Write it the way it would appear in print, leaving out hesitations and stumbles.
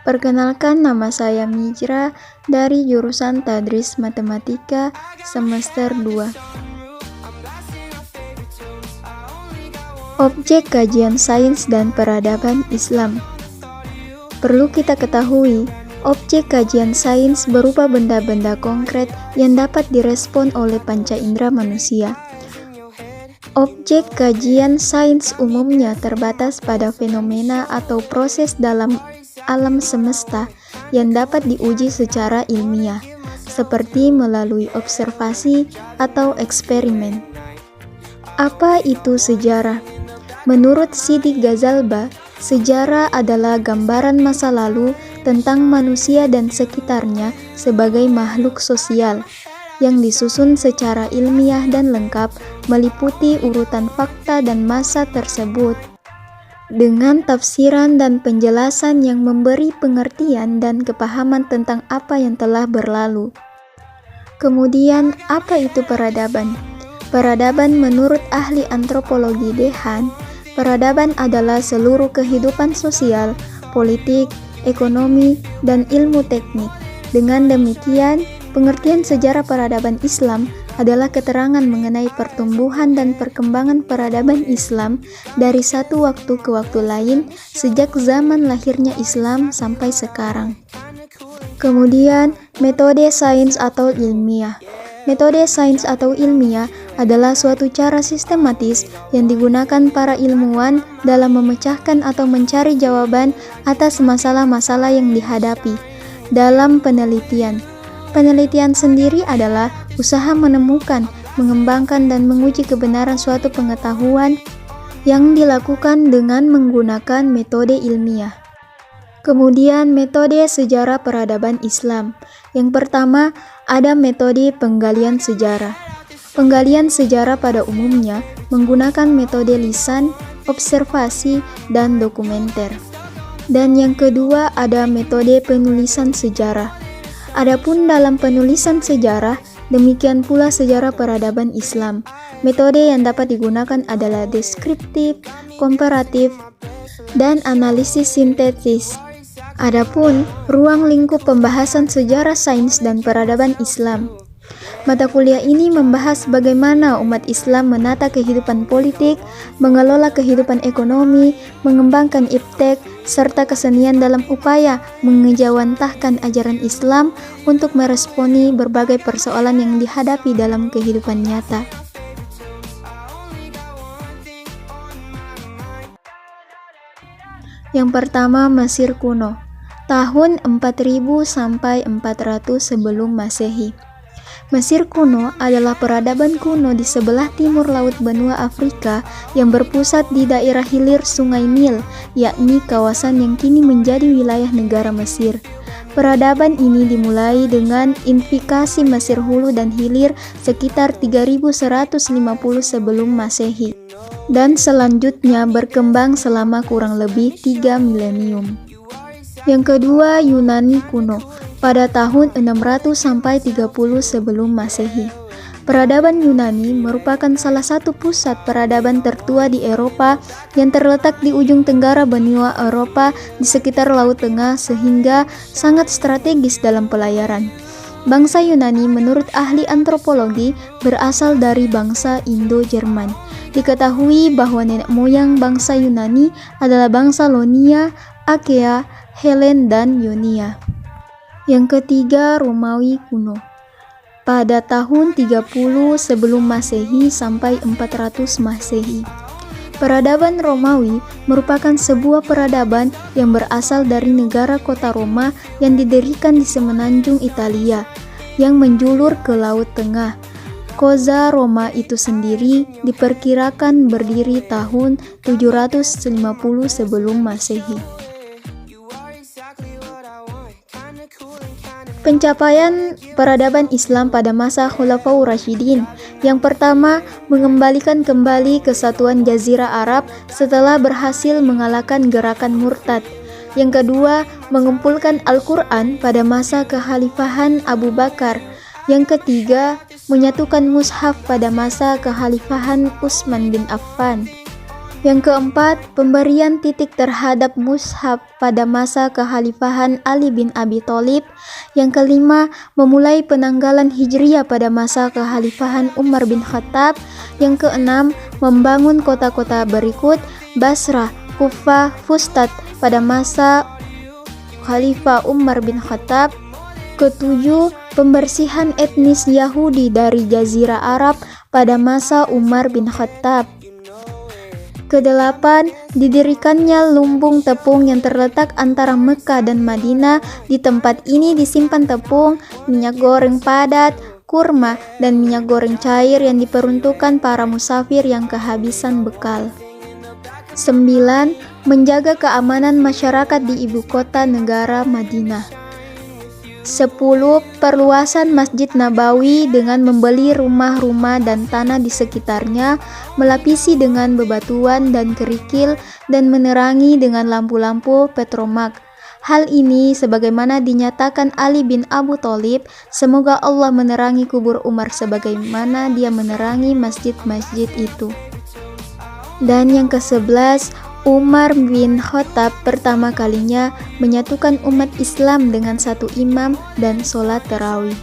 Perkenalkan, nama saya Mijra dari jurusan Tadris Matematika semester 2. Objek kajian sains dan peradaban Islam. Perlu kita ketahui, objek kajian sains berupa benda-benda konkret yang dapat direspon oleh panca indera manusia. Objek kajian sains umumnya terbatas pada fenomena atau proses dalam alam semesta yang dapat diuji secara ilmiah, seperti melalui observasi atau eksperimen. Apa itu sejarah? Menurut Siti Ghazalba, sejarah adalah gambaran masa lalu tentang manusia dan sekitarnya sebagai makhluk sosial, yang disusun secara ilmiah dan lengkap, meliputi urutan fakta dan masa tersebut, dengan tafsiran dan penjelasan yang memberi pengertian dan kepahaman tentang apa yang telah berlalu. Kemudian, apa itu peradaban? Peradaban menurut ahli antropologi Dehan, peradaban adalah seluruh kehidupan sosial, politik, ekonomi, dan ilmu teknik. Dengan demikian, pengertian sejarah peradaban Islam adalah keterangan mengenai pertumbuhan dan perkembangan peradaban Islam dari satu waktu ke waktu lain sejak zaman lahirnya Islam sampai sekarang. Kemudian, metode sains atau ilmiah. Metode sains atau ilmiah adalah suatu cara sistematis yang digunakan para ilmuwan dalam memecahkan atau mencari jawaban atas masalah-masalah yang dihadapi dalam penelitian. Penelitian sendiri adalah usaha menemukan, mengembangkan, dan menguji kebenaran suatu pengetahuan yang dilakukan dengan menggunakan metode ilmiah. Kemudian, metode sejarah peradaban Islam. Yang pertama, ada metode penggalian sejarah. Penggalian sejarah pada umumnya menggunakan metode lisan, observasi, dan dokumenter. Dan yang kedua, ada metode penulisan sejarah. Adapun dalam penulisan sejarah, demikian pula sejarah peradaban Islam. Metode yang dapat digunakan adalah deskriptif, komparatif, dan analisis sintetis. Adapun ruang lingkup pembahasan sejarah sains dan peradaban Islam. Mata kuliah ini membahas bagaimana umat Islam menata kehidupan politik, mengelola kehidupan ekonomi, mengembangkan iptek, serta kesenian dalam upaya mengejawantahkan ajaran Islam untuk meresponi berbagai persoalan yang dihadapi dalam kehidupan nyata. Yang pertama, Mesir kuno, tahun 4000 sampai 400 sebelum Masehi. Mesir kuno adalah peradaban kuno di sebelah timur laut benua Afrika yang berpusat di daerah hilir Sungai Nil, yakni kawasan yang kini menjadi wilayah negara Mesir. Peradaban ini dimulai dengan invasi Mesir hulu dan hilir sekitar 3150 sebelum Masehi, dan selanjutnya berkembang selama kurang lebih 3 milenium. Yang kedua, Yunani kuno, pada tahun 600 sampai 30 sebelum Masehi. Peradaban Yunani merupakan salah satu pusat peradaban tertua di Eropa yang terletak di ujung tenggara benua Eropa di sekitar Laut Tengah sehingga sangat strategis dalam pelayaran. Bangsa Yunani menurut ahli antropologi berasal dari bangsa Indo-Jerman. Diketahui bahwa nenek moyang bangsa Yunani adalah bangsa Ionia, Achaea, Helen, dan Ionia. Yang ketiga, Romawi kuno, pada tahun 30 sebelum Masehi sampai 400 Masehi. Peradaban Romawi merupakan sebuah peradaban yang berasal dari negara kota Roma yang didirikan di semenanjung Italia yang menjulur ke Laut Tengah. Kota Roma itu sendiri diperkirakan berdiri tahun 750 sebelum Masehi. Pencapaian peradaban Islam pada masa Khulafaur Rasyidin. Yang pertama, mengembalikan kembali kesatuan Jazirah Arab setelah berhasil mengalahkan gerakan murtad. Yang kedua, mengumpulkan Al-Quran pada masa kekhalifahan Abu Bakar. Yang ketiga, menyatukan mushaf pada masa kekhalifahan Utsman bin Affan. Yang keempat, pemberian titik terhadap mushaf pada masa kekhalifahan Ali bin Abi Thalib. Yang kelima, memulai penanggalan Hijriyah pada masa kekhalifahan Umar bin Khattab. Yang keenam, membangun kota-kota berikut: Basrah, Kufah, Fustat pada masa Khalifah Umar bin Khattab. Ketujuh, pembersihan etnis Yahudi dari Jazirah Arab pada masa Umar bin Khattab. Kedelapan, didirikannya lumbung tepung yang terletak antara Mekah dan Madinah. Di tempat ini disimpan tepung, minyak goreng padat, kurma, dan minyak goreng cair yang diperuntukkan para musafir yang kehabisan bekal. 9. Menjaga keamanan masyarakat di ibu kota negara Madinah. 10. Perluasan Masjid Nabawi dengan membeli rumah-rumah dan tanah di sekitarnya, melapisi dengan bebatuan dan kerikil, dan menerangi dengan lampu-lampu petromak. Hal ini sebagaimana dinyatakan Ali bin Abu Thalib, semoga Allah menerangi kubur Umar sebagaimana dia menerangi masjid-masjid itu. Dan yang ke-11, Umar bin Khattab pertama kalinya menyatukan umat Islam dengan satu imam dan sholat tarawih.